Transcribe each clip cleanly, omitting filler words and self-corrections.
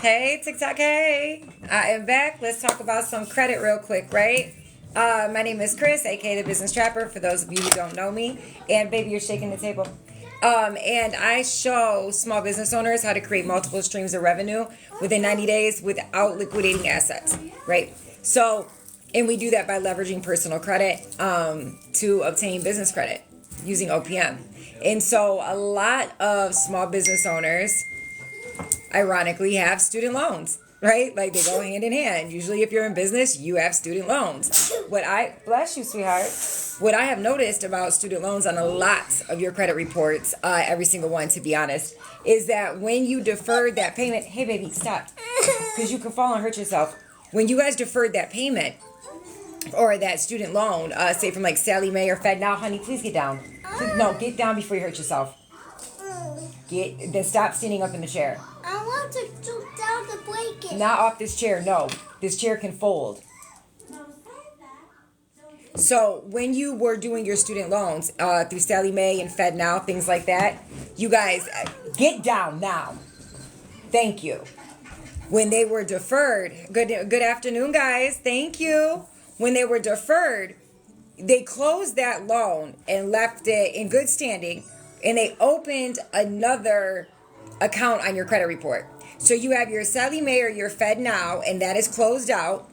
Hey, TikTok, hey. I am back. Let's talk about some credit real quick, right? My name is Chris, aka the Business Trapper, for those of you who don't know me. And baby, you're shaking the table. And I show small business owners how to create multiple streams of revenue within 90 days without liquidating assets, right? So, and we do that by leveraging personal credit to obtain business credit using OPM. And so a lot of small business owners ironically have student loans, right? Like they go hand in hand. Usually if you're in business, you have student loans. Bless you, sweetheart. What I have noticed about student loans on a lot of your credit reports, every single one to be honest, is that when you deferred that payment, hey baby, stop, because you can fall and hurt yourself. When you guys deferred that payment or that student loan, say from like Sally Mae or Fed Now, honey, please get down. Please, no, get down before you hurt yourself. Then stop standing up in the chair. I want to jump down the blanket. Not off this chair, no. This chair can fold. So when you were doing your student loans through Sally Mae and Fed Now, things like that, you guys, get down now. Thank you. When they were deferred, good afternoon, guys. Thank you. When they were deferred, they closed that loan and left it in good standing, and they opened another account on your credit report. So you have your Sally Mae or your Fed Now, and that is closed out.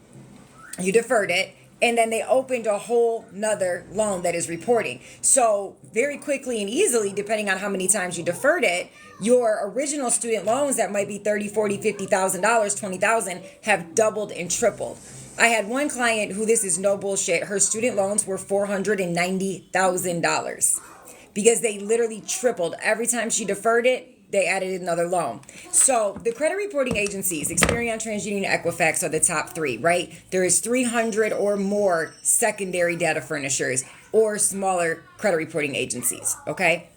You deferred it, and then they opened a whole nother loan that is reporting. So very quickly and easily, depending on how many times you deferred it, your original student loans that might be $30,000, $40,000, $50,000, $20,000 have doubled and tripled. I had one client who, this is no bullshit, her student loans were $490,000 because they literally tripled. Every time she deferred it, they added another loan. So the credit reporting agencies, Experian, TransUnion, Equifax are the top three, right? There is 300 or more secondary data furnishers or smaller credit reporting agencies, okay?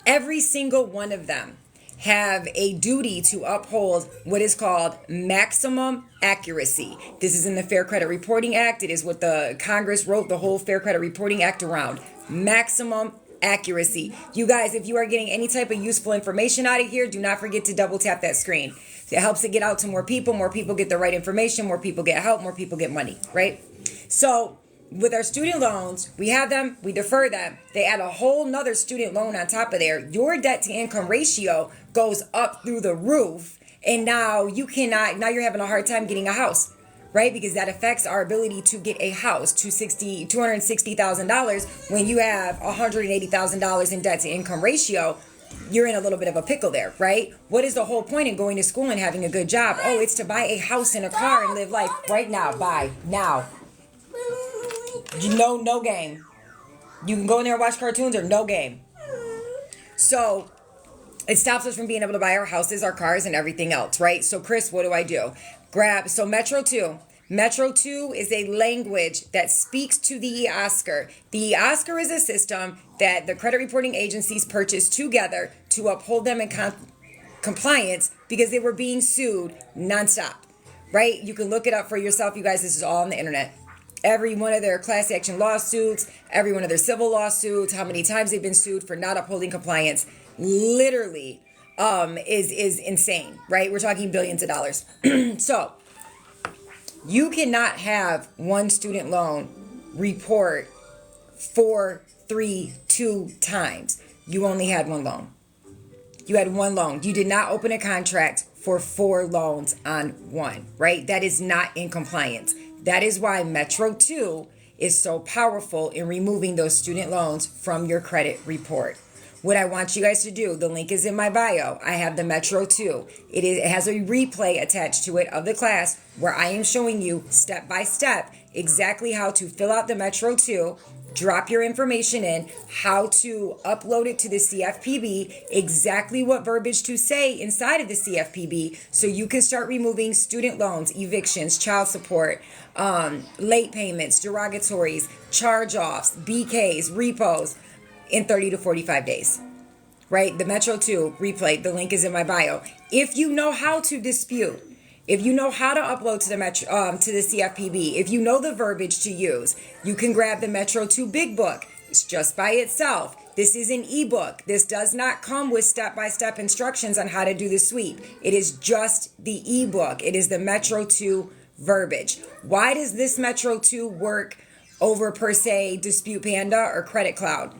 Every single one of them have a duty to uphold what is called maximum accuracy. This is in the Fair Credit Reporting Act. It is what the Congress wrote the whole Fair Credit Reporting Act around. Maximum accuracy. You guys, if you are getting any type of useful information out of here, do not forget to double tap that screen. It helps it get out to more people get the right information, more people get help, more people get money, right? So with our student loans, we have them, we defer them, they add a whole nother student loan on top of there. Your debt to income ratio goes up through the roof, and now you're having a hard time getting a house, right? Because that affects our ability to get a house, $260,000. When you have $180,000 in debt to income ratio, you're in a little bit of a pickle there, right? What is the whole point in going to school and having a good job? Oh, it's to buy a house and a car and live life right now. Buy now. No game. You can go in there and watch cartoons or no game. So it stops us from being able to buy our houses, our cars, and everything else, right? So Chris, what do I do? Metro 2. Metro 2 is a language that speaks to the EOSCR. The EOSCR is a system that the credit reporting agencies purchased together to uphold them in compliance because they were being sued nonstop, right? You can look it up for yourself, you guys. This is all on the internet. Every one of their class action lawsuits, every one of their civil lawsuits, how many times they've been sued for not upholding compliance, literally is insane, right? We're talking billions of dollars. So you cannot have one student loan report 2 times. You only had one loan. You had one loan. You did not open a contract for 4 loans on one, right? That is not in compliance. That is why Metro 2 is so powerful in removing those student loans from your credit report. What I want you guys to do, the link is in my bio. I have the Metro 2. It has a replay attached to it of the class where I am showing you step by step exactly how to fill out the Metro 2, drop your information in, how to upload it to the CFPB, exactly what verbiage to say inside of the CFPB so you can start removing student loans, evictions, child support, late payments, derogatories, charge-offs, BKs, repos in 30 to 45 days, right? The Metro 2 replay, the link is in my bio. If you know how to dispute, if you know how to upload to the CFPB, if you know the verbiage to use, you can grab the Metro 2 Big Book. It's just by itself. This is an ebook. This does not come with step-by-step instructions on how to do the sweep. It is just the ebook. It is the Metro 2 verbiage. Why does this Metro 2 work over, per se, Dispute Panda or Credit Cloud?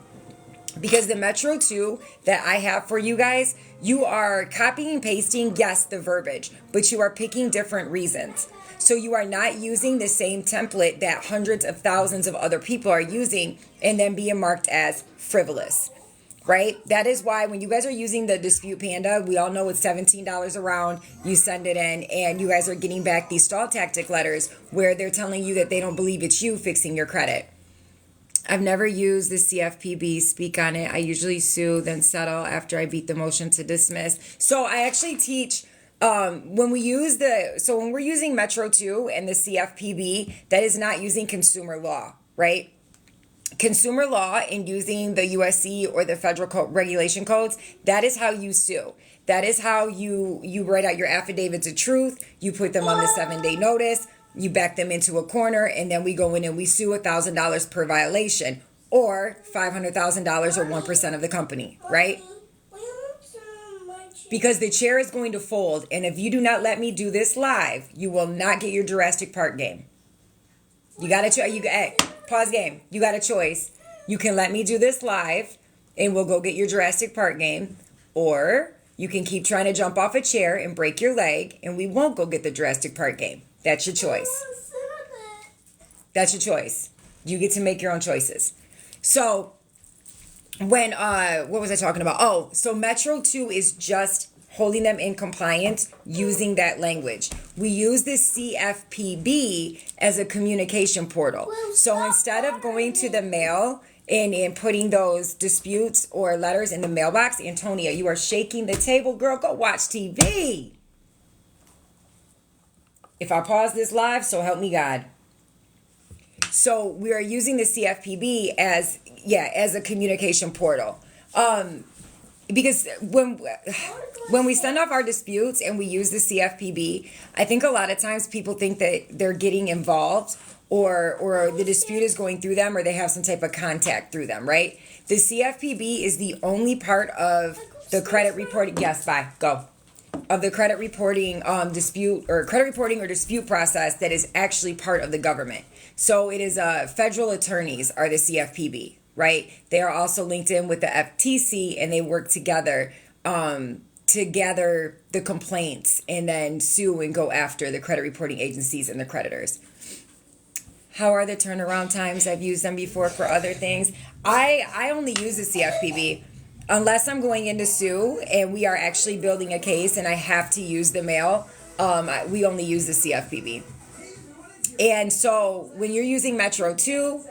Because the Metro 2 that I have for you guys, you are copying and pasting, yes, the verbiage, but you are picking different reasons. So you are not using the same template that hundreds of thousands of other people are using and then being marked as frivolous, right? That is why when you guys are using the Dispute Panda, we all know it's $17 a round. You send it in and you guys are getting back these stall tactic letters where they're telling you that they don't believe it's you fixing your credit. I've never used the CFPB, speak on it. I usually sue, then settle after I beat the motion to dismiss. So I actually teach when we're using Metro 2 and the CFPB, that is not using consumer law, right? Consumer law and using the USC or the federal regulation codes, that is how you sue. That is how you write out your affidavits of truth. You put them on the 7-day notice. You back them into a corner, and then we go in and we sue $1,000 per violation, or $500,000 or 1% of the company, right? Because the chair is going to fold, and if you do not let me do this live, you will not get your Jurassic Park game. You got to pause game. You got a choice. You can let me do this live, and we'll go get your Jurassic Park game, or you can keep trying to jump off a chair and break your leg, and we won't go get the Jurassic Park game. That's your choice. That's your choice. You get to make your own choices. So when what was I talking about? Oh, so Metro 2 is just holding them in compliance using that language. We use the CFPB as a communication portal. So instead of going to the mail and putting those disputes or letters in the mailbox, Antonia, you are shaking the table, girl. Go watch TV. If I pause this live, so help me God. So we are using the CFPB as a communication portal. Because when we send off our disputes and we use the CFPB, I think a lot of times people think that they're getting involved or the dispute is going through them or they have some type of contact through them, right? The CFPB is the only part of the credit reporting. Yes, bye. Go. Of the credit reporting dispute process that is actually part of the government. So it is federal attorneys are the CFPB, right? They are also linked in with the FTC and they work together to gather the complaints and then sue and go after the credit reporting agencies and the creditors. How are the turnaround times? I've used them before for other things. I only use the CFPB unless I'm going in to sue and we are actually building a case and I have to use the mail. We only use the CFPB. And so when you're using Metro 2,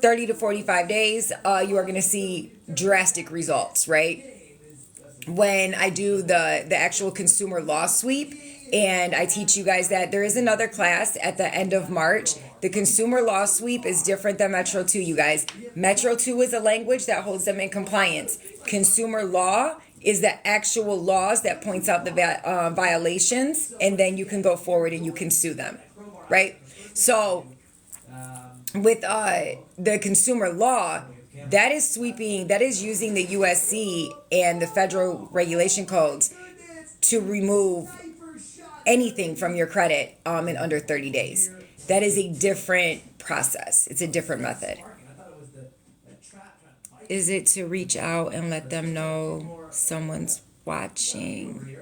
30 to 45 days, you are going to see drastic results, right? When I do the actual consumer law sweep and I teach you guys that there is another class at the end of March. The consumer law sweep is different than Metro 2, you guys. Metro 2 is a language that holds them in compliance. Consumer law is the actual laws that points out the violations, and then you can go forward and you can sue them, right? So with the consumer law, that is sweeping, that is using the USC and the federal regulation codes to remove anything from your credit in under 30 days. That is a different process. It's a different method. Is it to reach out and let them know someone's watching?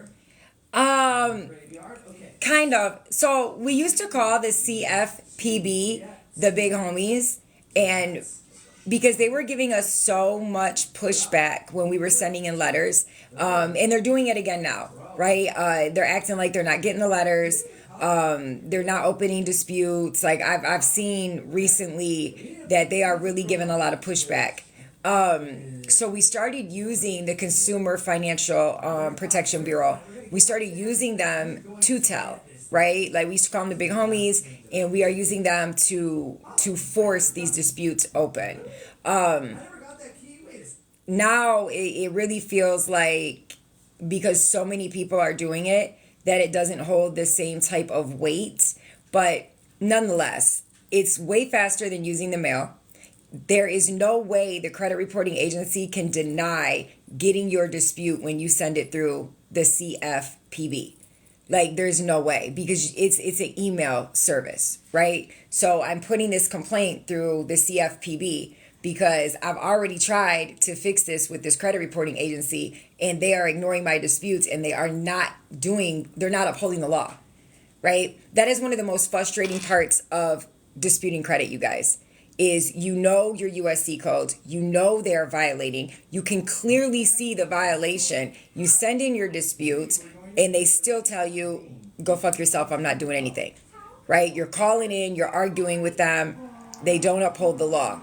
Kind of. So we used to call the CFPB the big homies, and because they were giving us so much pushback when we were sending in letters, and they're doing it again now, right? They're acting like they're not getting the letters. They're not opening disputes. Like I've seen recently that they are really giving a lot of pushback. So we started using the Consumer Financial Protection Bureau. We started using them to tell, right? Like we used to call them the big homies, and we are using them to force these disputes open. Now it really feels like, because so many people are doing it, that it doesn't hold the same type of weight. But nonetheless, it's way faster than using the mail. there is no way the credit reporting agency can deny getting your dispute when you send it through the CFPB. Like, there's no way, because it's an email service, right? So I'm putting this complaint through the CFPB because I've already tried to fix this with this credit reporting agency, and they are ignoring my disputes, and they're not upholding the law, right? That is one of the most frustrating parts of disputing credit, you guys, is your USC codes, they're violating. You can clearly see the violation. You send in your disputes, and they still tell you, go fuck yourself, I'm not doing anything, right? You're calling in, you're arguing with them. They don't uphold the law.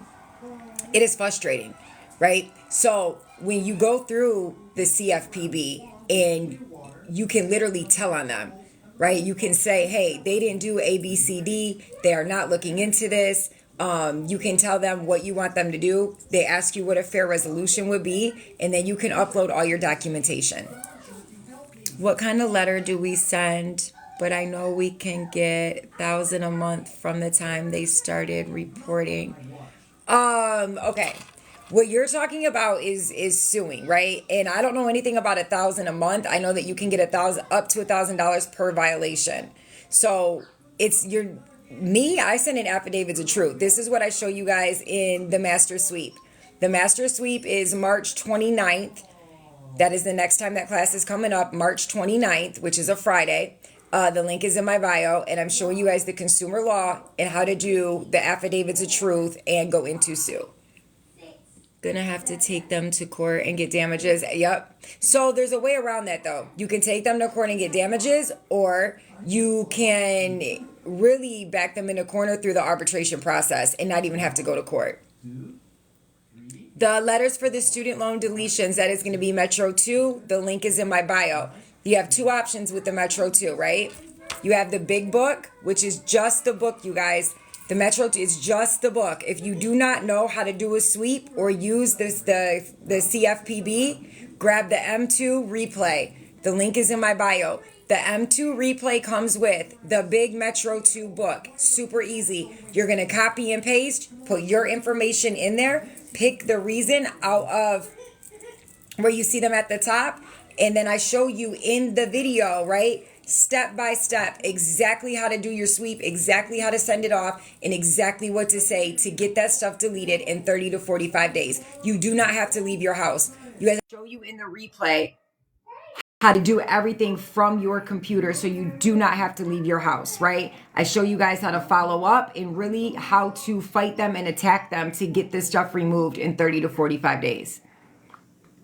It is frustrating, right? So when you go through the CFPB, and you can literally tell on them, right? You can say, hey, they didn't do A, B, C, D. They are not looking into this. You can tell them what you want them to do. They ask you what a fair resolution would be, and then you can upload all your documentation. What kind of letter do we send? But I know we can get $1,000 a month from the time they started reporting. Okay. What you're talking about is suing, right? And I don't know anything about $1,000 a month. I know that you can get up to $1,000 per violation. So I send in affidavits of truth. This is what I show you guys in the master sweep. The master sweep is March 29th. That is the next time that class is coming up, March 29th, which is a Friday. The link is in my bio, and I'm showing you guys the consumer law and how to do the affidavits of truth and go into sue. Gonna have to take them to court and get damages. Yep. So there's a way around that, though. You can take them to court and get damages, or you can really back them in a corner through the arbitration process and not even have to go to court. The letters for the student loan deletions, that is going to be Metro 2. The link is in my bio. You have two options with the Metro 2, right? You have the big book, which is just the book, you guys. The Metro 2 is just the book. If you do not know how to do a sweep or use the CFPB, grab the M2 replay. The link is in my bio. The M2 replay comes with the big Metro 2 book. Super easy. You're going to copy and paste, put your information in there, pick the reason out of where you see them at the top, and then I show you in the video, right, step by step, exactly how to do your sweep, exactly how to send it off, and exactly what to say to get that stuff deleted in 30 to 45 days. You do not have to leave your house. You guys, show you in the replay how to do everything from your computer, so you do not have to leave your house, right? I show you guys how to follow up and really how to fight them and attack them to get this stuff removed in 30 to 45 days.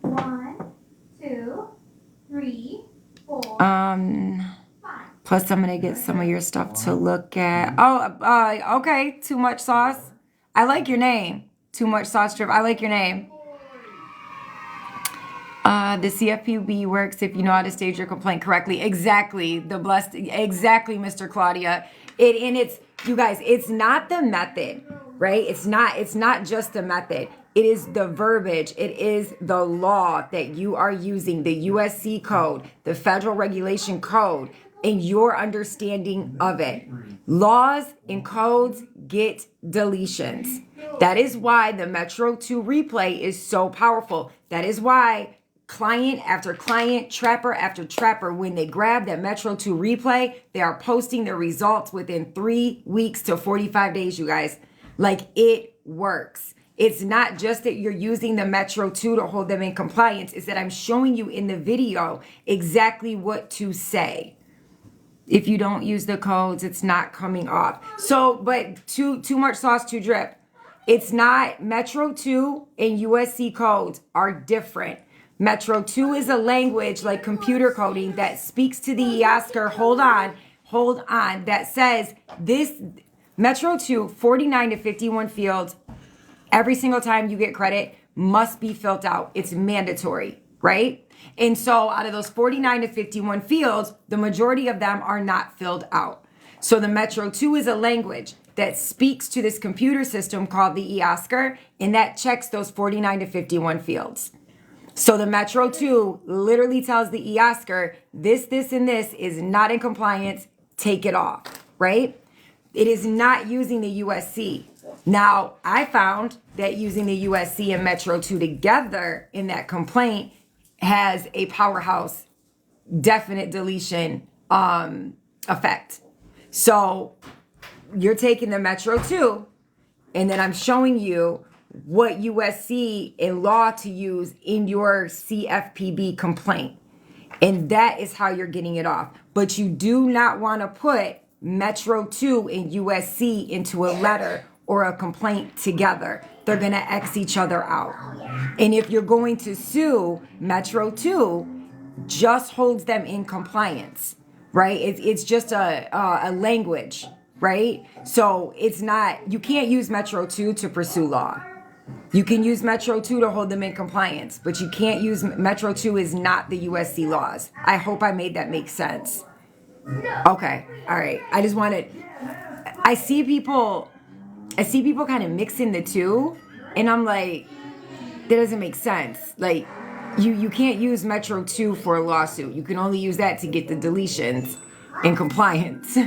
1, 2, 3, 4. Plus I'm gonna get some of your stuff to look at. Okay, Too Much Sauce. I like your name. Too Much Sauce Trip. I like your name. The CFPB works if you know how to stage your complaint correctly. Exactly, exactly, Mr. Claudia. You guys, it's not the method, right? It's not just the method. It is the verbiage. It is the law that you are using, the USC code, the federal regulation code, and your understanding of it. Laws and codes get deletions. That is why the Metro 2 replay is so powerful. That is why client after client, trapper after trapper, when they grab that Metro 2 replay, they are posting their results within 3 weeks to 45 days, you guys. Like, it works. It's not just that you're using the Metro 2 to hold them in compliance. It's that I'm showing you in the video exactly what to say. If you don't use the codes, it's not coming off. So, but too much sauce, too drip. It's not. Metro 2 and USC codes are different. Metro 2 is a language like computer coding that speaks to the EOSCR. Hold on. That says this Metro 2, 49 to 51 fields, every single time you get credit must be filled out. It's mandatory, right? And so out of those 49 to 51 fields, the majority of them are not filled out. So the Metro 2 is a language that speaks to this computer system called the EOSCR, and that checks those 49 to 51 fields. So the Metro 2 literally tells the EOSCR, this, and this is not in compliance, take it off, right? It is not using the USC. Now, I found that using the USC and Metro 2 together in that complaint has a powerhouse definite deletion effect. So you're taking the Metro 2, and then I'm showing you what USC and law to use in your CFPB complaint. And that is how you're getting it off. But you do not want to put Metro 2 and USC into a letter or a complaint together. They're going to X each other out. And if you're going to sue, Metro 2 just holds them in compliance, right? It's just a language, right? So it's not, you can't use Metro 2 to pursue law. You can use Metro 2 to hold them in compliance, but you can't use Metro 2 is not the USC laws. I hope I made that make sense. Okay, all right. I just wanted, I see people kind of mixing the two, and I'm like, that doesn't make sense. Like, you can't use Metro 2 for a lawsuit. You can only use that to get the deletions in compliance.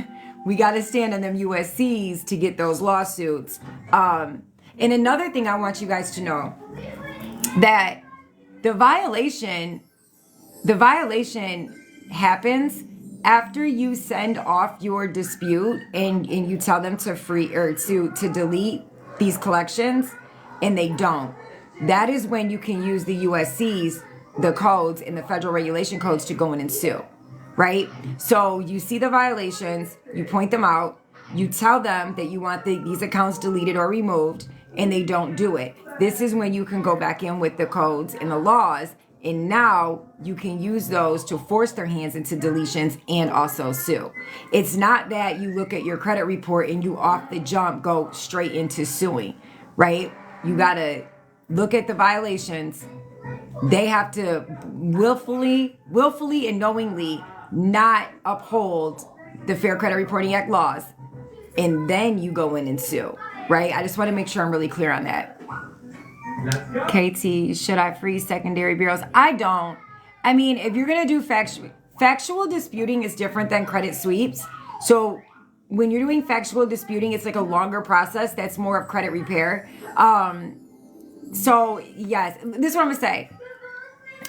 We got to stand on them USCs to get those lawsuits. And another thing I want you guys to know, that the violation happens after you send off your dispute and you tell them to free or to delete these collections, and they don't. That is when you can use the USCs, the codes, and the federal regulation codes to go in and sue, right? So you see the violations, you point them out, you tell them that you want these accounts deleted or removed, and they don't do it. This is when you can go back in with the codes and the laws, and now you can use those to force their hands into deletions and also sue. It's not that you look at your credit report and you off the jump go straight into suing, right? You gotta look at the violations. They have to willfully and knowingly not uphold the Fair Credit Reporting Act laws, and then you go in and sue, right? I just want to make sure I'm really clear on that. KT, should I freeze secondary bureaus? I don't. I mean, if you're going to do factual disputing is different than credit sweeps. So when you're doing factual disputing, it's like a longer process. That's more of credit repair. So yes, this is what I'm going to say.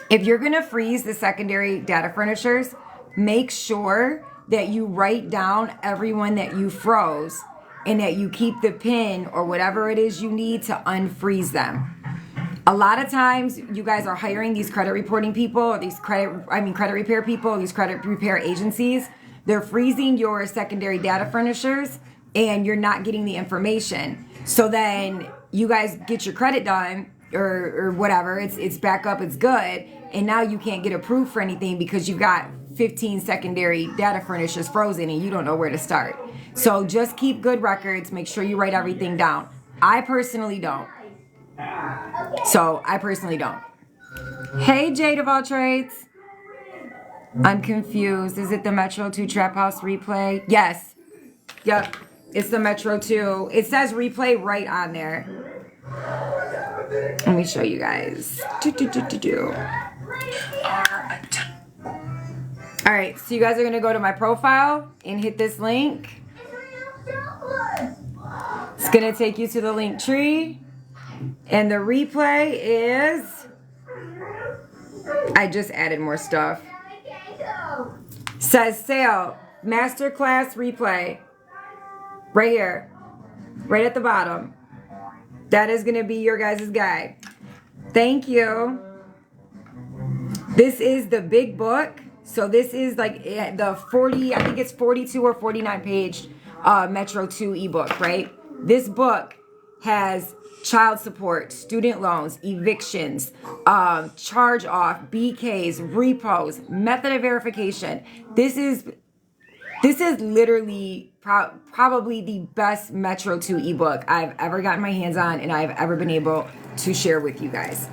If you're going to freeze the secondary data furnishers, make sure that you write down everyone that you froze and that you keep the PIN or whatever it is you need to unfreeze them. A lot of times you guys are hiring these credit reporting people or these credit repair people, these credit repair agencies. They're freezing your secondary data furnishers and you're not getting the information. So then you guys get your credit done or whatever, it's back up, it's good, and now you can't get approved for anything because you've got 15 secondary data furnishers frozen and you don't know where to start. So just keep good records, make sure you write everything down. I personally don't. Hey, Jade of all trades. I'm confused. Is it the Metro 2 Trap House replay? Yes. Yep. It's the Metro 2. It says replay right on there. Let me show you guys. All right, so you guys are going to go to my profile and hit this link. It's going to take you to the link tree. And the replay is, I just added more stuff. Says sale, masterclass replay. Right here, right at the bottom. That is going to be your guys' guide. Thank you. This is the big book. So this is like the 40, I think it's 42 or 49 page Metro 2 ebook, right? This book has child support, student loans, evictions, charge off, BKs, repos, method of verification. This is literally probably the best Metro 2 ebook I've ever gotten my hands on and I've ever been able to share with you guys.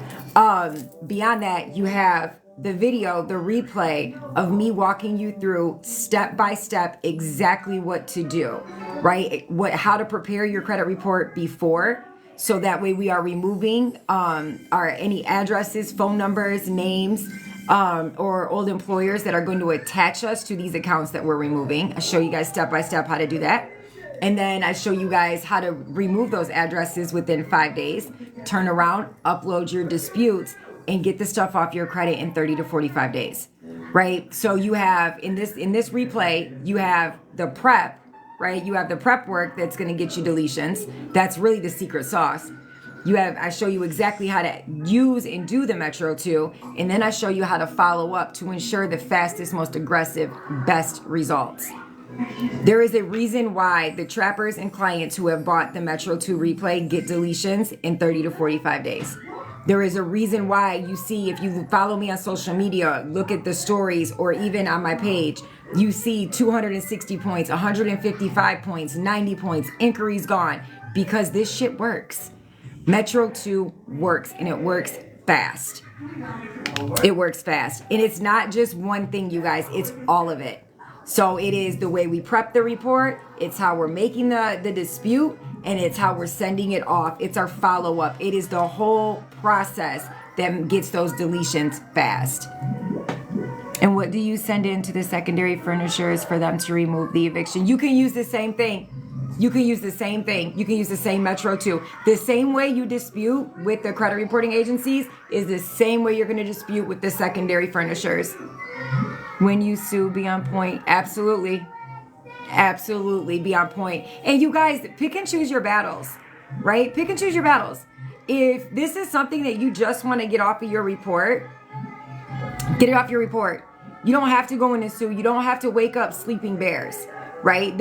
Beyond that, you have the video, the replay of me walking you through step by step exactly what to do, right? How to prepare your credit report before, so that way we are removing any addresses, phone numbers, names, or old employers that are going to attach us to these accounts that we're removing. I'll show you guys step by step how to do that. And then I show you guys how to remove those addresses within 5 days, turn around, upload your disputes, and get the stuff off your credit in 30 to 45 days, right? So you have, in this replay, you have the prep, right? You have the prep work that's going to get you deletions. That's really the secret sauce. I show you exactly how to use and do the Metro 2, and then I show you how to follow up to ensure the fastest, most aggressive, best results. There is a reason why the trappers and clients who have bought the Metro 2 replay get deletions in 30 to 45 days. There is a reason why you see, if you follow me on social media, look at the stories, or even on my page, you see 260 points, 155 points, 90 points, inquiries gone, because this shit works. Metro 2 works, and it works fast. It works fast. And it's not just one thing, you guys. It's all of it. So it is the way we prep the report. It's how we're making the dispute. And it's how we're sending it off. It's our follow-up. It is the whole process that gets those deletions fast. And what do you send in to the secondary furnishers for them to remove the eviction? You can use the same thing. You can use the same thing. You can use the same Metro 2. The same way you dispute with the credit reporting agencies is the same way you're going to dispute with the secondary furnishers. When you sue, be on point. Absolutely. Absolutely be on point. And you guys, pick and choose your battles, right? Pick and choose your battles. If this is something that you just want to get off of your report, get it off your report. You don't have to go in and sue. You don't have to wake up sleeping bears, right?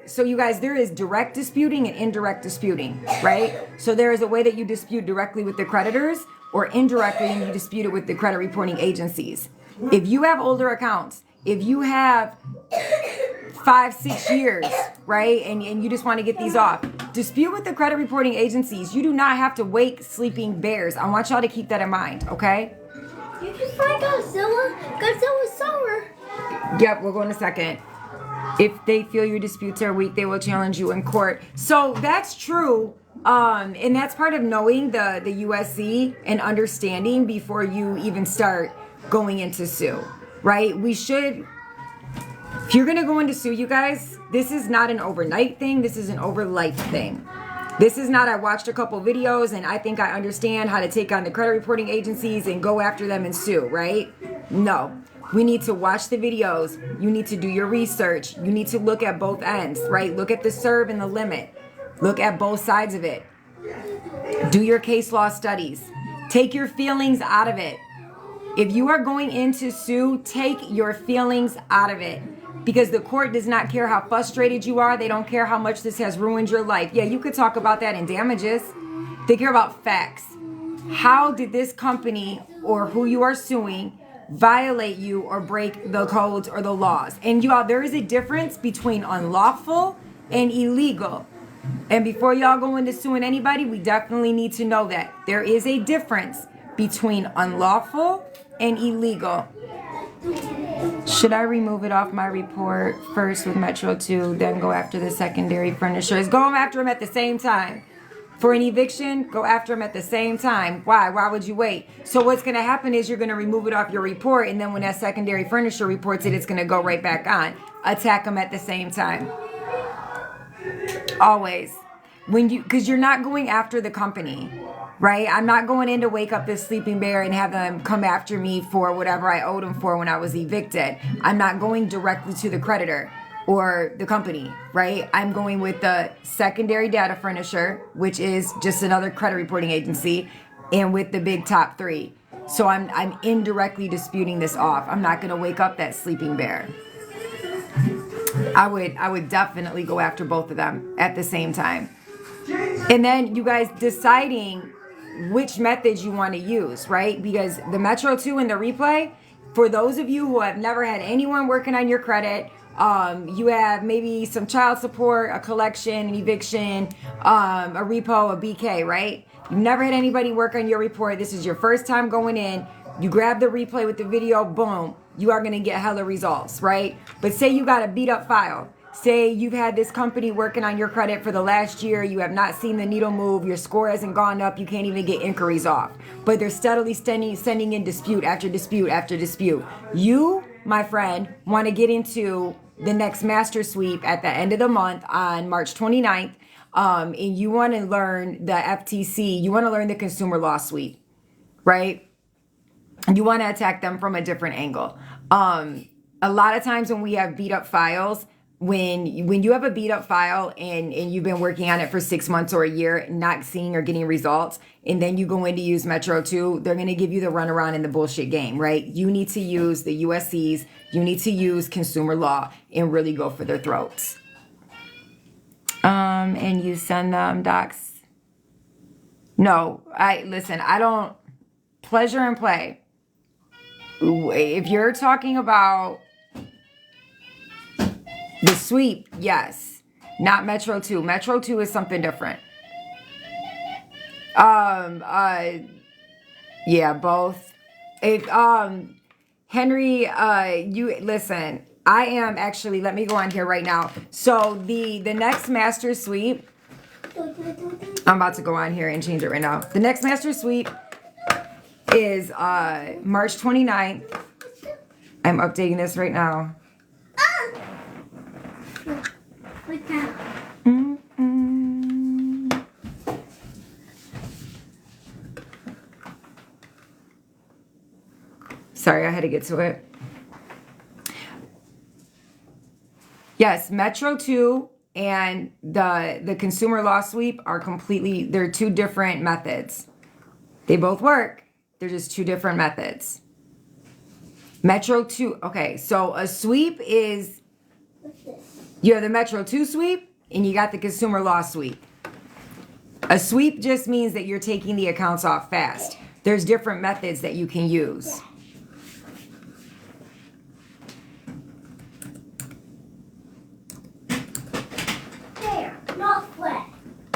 So you guys, there is direct disputing and indirect disputing, right? So there is a way that you dispute directly with the creditors, or indirectly and you dispute it with the credit reporting agencies. If you have older accounts, if you have 5-6 years, right, and you just want to get these off, dispute with the credit reporting agencies. You do not have to wake sleeping bears. I want y'all to keep that in mind, okay? You can find Godzilla. Godzilla's sour. Yep, we'll go in a second. If they feel your disputes are weak, they will challenge you in court. So that's true. And that's part of knowing the USC and understanding before you even start going into sue, right? We should, if you're going to go into sue, you guys, this is not an overnight thing. This is an over life thing. This is not, I watched a couple videos and I think I understand how to take on the credit reporting agencies and go after them and sue, right? No. We need to watch the videos. You need to do your research. You need to look at both ends, right? Look at the serve and the limit. Look at both sides of it. Do your case law studies. Take your feelings out of it. If you are going in to sue, take your feelings out of it. Because the court does not care how frustrated you are. They don't care how much this has ruined your life. Yeah, you could talk about that in damages. They care about facts. How did this company or who you are suing violate you or break the codes or the laws? And you all, there is a difference between unlawful and illegal. And before y'all go into suing anybody, we definitely need to know that there is a difference between unlawful and illegal. Should I remove it off my report first with Metro 2, then go after the secondary furnishers? Go after them at the same time. For an eviction, go after them at the same time. Why? Why would you wait? So what's going to happen is you're going to remove it off your report, and then when that secondary furnisher reports it, it's going to go right back on. Attack them at the same time. Always. Because you're not going after the company, right? I'm not going in to wake up this sleeping bear and have them come after me for whatever I owed them for when I was evicted. I'm not going directly to the creditor or the company, right? I'm going with the secondary data furnisher, which is just another credit reporting agency, and with the big top three. So I'm indirectly disputing this off. I'm not going to wake up that sleeping bear. I would definitely go after both of them at the same time. And then you guys deciding which methods you want to use, right? Because the Metro 2 and the replay, for those of you who have never had anyone working on your credit, you have maybe some child support, a collection, an eviction, a repo, a BK, right? You've never had anybody work on your report. This is your first time going in. You grab the replay with the video, boom, you are going to get hella results, right? But say you got a beat up file. Say you've had this company working on your credit for the last year. You have not seen the needle move. Your score hasn't gone up. You can't even get inquiries off. But they're steadily sending in dispute after dispute after dispute. You, my friend, want to get into the next master sweep at the end of the month on March 29th, and you want to learn the FTC, you want to learn the consumer law sweep, right? You want to attack them from a different angle. A lot of times when we have beat up files, when you have a beat up file and you've been working on it for 6 months or a year, not seeing or getting results, and then you go in to use Metro 2, they're going to give you the runaround in the bullshit game, right? You need to use the USCs, you need to use consumer law and really go for their throats. And you send them docs. No, I don't, pleasure and play. If you're talking about the sweep, yes. Not Metro 2. Metro 2 is something different. Yeah, both. If Henry, you listen, I am actually, let me go on here right now. So the next master sweep, I'm about to go on here and change it right now. The next master sweep is March 29th. I'm updating this right now. Sorry, I had to get to it. Yes, Metro 2 and the consumer law sweep are completely, they're two different methods. They both work. They're just two different methods. Metro 2, okay, so a sweep is, you have the Metro 2 sweep and you got the consumer law sweep. A sweep just means that you're taking the accounts off fast. There's different methods that you can use.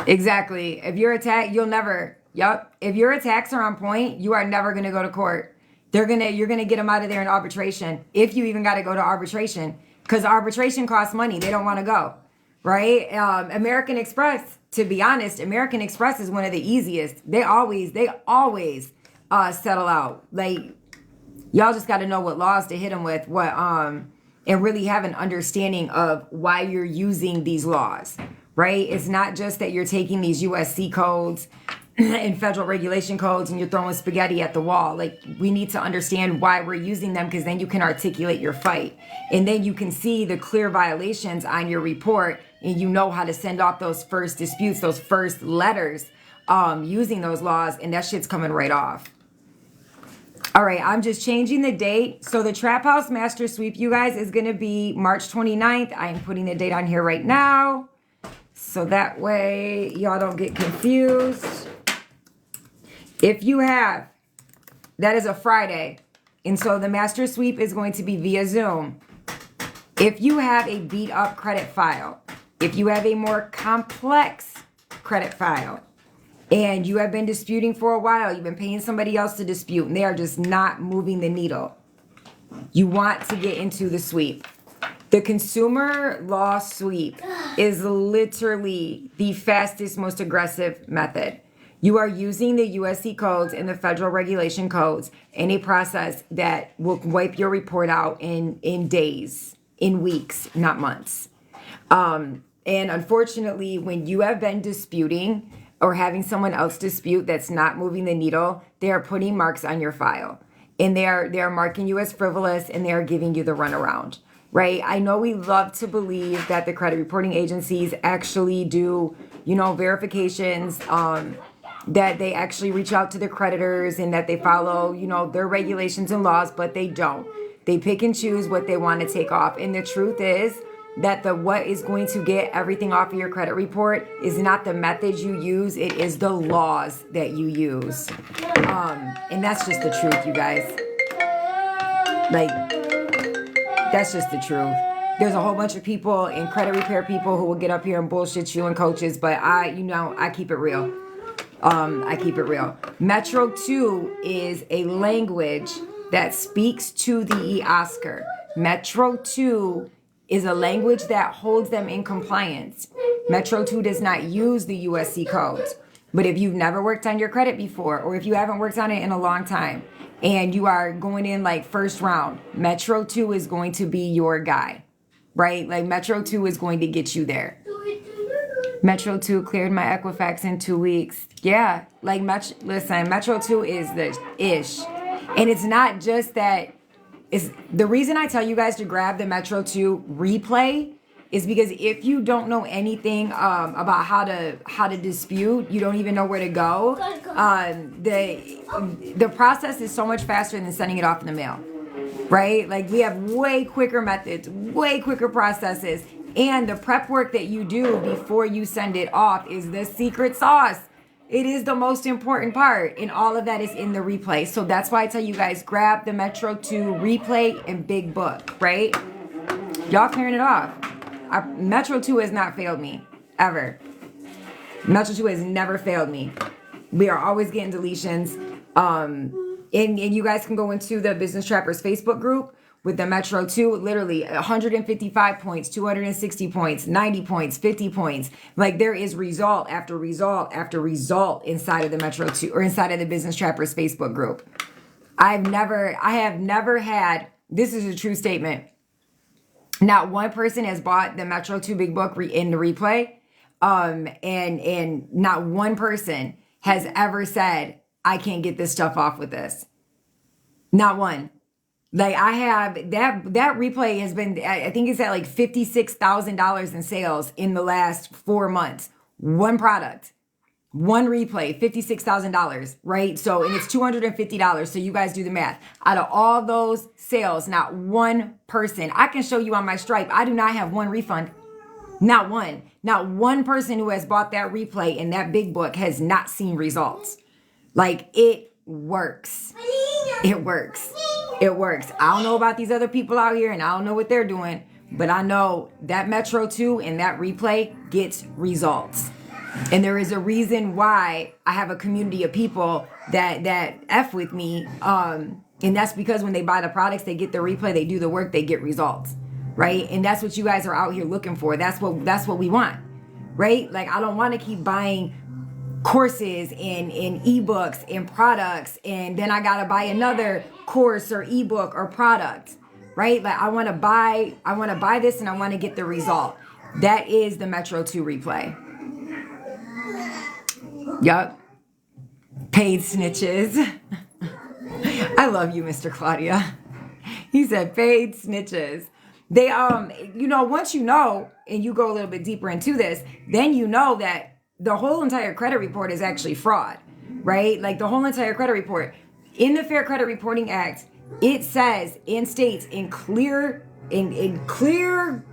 Exactly. If your attack, you'll never, if your attacks are on point, you are never going to go to court. You're going to get them out of there in arbitration. If you even got to go to arbitration, because arbitration costs money. They don't want to go, right? American Express, to be honest, American Express is one of the easiest. They always settle out. Like, y'all just got to know what laws to hit them with, and really have an understanding of why you're using these laws. Right? It's not just that you're taking these USC codes and federal regulation codes and you're throwing spaghetti at the wall. Like, we need to understand why we're using them, because then you can articulate your fight. And then you can see the clear violations on your report, and you know how to send off those first disputes, those first letters, using those laws, and that shit's coming right off. All right, I'm just changing the date. So the Trap House Master Sweep, you guys, is going to be March 29th. I am putting the date on here right now, so that way y'all don't get confused. If you have, that is a Friday, and so the master sweep is going to be via Zoom. If you have a beat up credit file, if you have a more complex credit file, and you have been disputing for a while, you've been paying somebody else to dispute, and they are just not moving the needle, you want to get into the sweep. The consumer law sweep is literally the fastest, most aggressive method. You are using the USC codes and the federal regulation codes in a process that will wipe your report out in days, in weeks, not months. And unfortunately, when you have been disputing or having someone else dispute that's not moving the needle, they are putting marks on your file. And they are marking you as frivolous, and they are giving you the runaround. Right? I know we love to believe that the credit reporting agencies actually do, verifications, that they actually reach out to their creditors and that they follow, their regulations and laws, but they don't. They pick and choose what they want to take off. And the truth is that what is going to get everything off of your credit report is not the methods you use, it is the laws that you use. And that's just the truth, you guys. That's just the truth. There's a whole bunch of people and credit repair people who will get up here and bullshit you and coaches, but I keep it real. I keep it real. Metro 2 is a language that speaks to the Oscar. Metro 2 is a language that holds them in compliance. Metro 2 does not use the USC codes. But if you've never worked on your credit before, or if you haven't worked on it in a long time, and you are going in like first round, Metro 2 is going to be your guy. right? Like Metro 2 is going to get you there. Metro 2 cleared my Equifax in 2 weeks. Yeah, like Metro 2 is the ish. And it's not just that. Is the reason I tell you guys to grab the Metro 2 replay is because if you don't know anything about how to dispute, you don't even know where to go. The process is so much faster than sending it off in the mail, right? Like we have way quicker methods, way quicker processes, and the prep work that you do before you send it off is the secret sauce. It is the most important part, and all of that is in the replay. So that's why I tell you guys, grab the Metro 2 replay and big book, right? Y'all clearing it off. Metro 2 has not failed me, ever. Metro 2 has never failed me. We are always getting deletions. And you guys can go into the Business Trappers Facebook group with the Metro 2, literally 155 points, 260 points, 90 points, 50 points. Like there is result after result after result inside of the Metro 2 or inside of the Business Trappers Facebook group. I have never had, this is a true statement. Not one person has bought the Metro 2 Big Book in the replay. And not one person has ever said, I can't get this stuff off with this. Not one. Like I have that replay has been, I think it's at like $56,000 in sales in the last 4 months. One product, one replay, $56,000, right? So, and it's $250. So you guys do the math. Out of all those sales, not one person, I can show you on my Stripe, I do not have one refund. Not one. Not one person who has bought that replay in that big book has not seen results. Like it works. It works. It works. I don't know about these other people out here and I don't know what they're doing, but I know that Metro 2 and that replay gets results. And there is a reason why I have a community of people that F with me. And that's because when they buy the products, they get the replay, they do the work, they get results. Right? And that's what you guys are out here looking for. That's what we want. Right? Like I don't want to keep buying courses and ebooks and products, and then I gotta buy another course or ebook or product, right? Like I want to buy this and I want to get the result. That is the Metro 2 replay. Yup. Paid snitches. I love you, Mr. Claudia. He said paid snitches. They once you know and you go a little bit deeper into this, then you know that the whole entire credit report is actually fraud, right? Like the whole entire credit report. In the Fair Credit Reporting Act, it says and states in clear law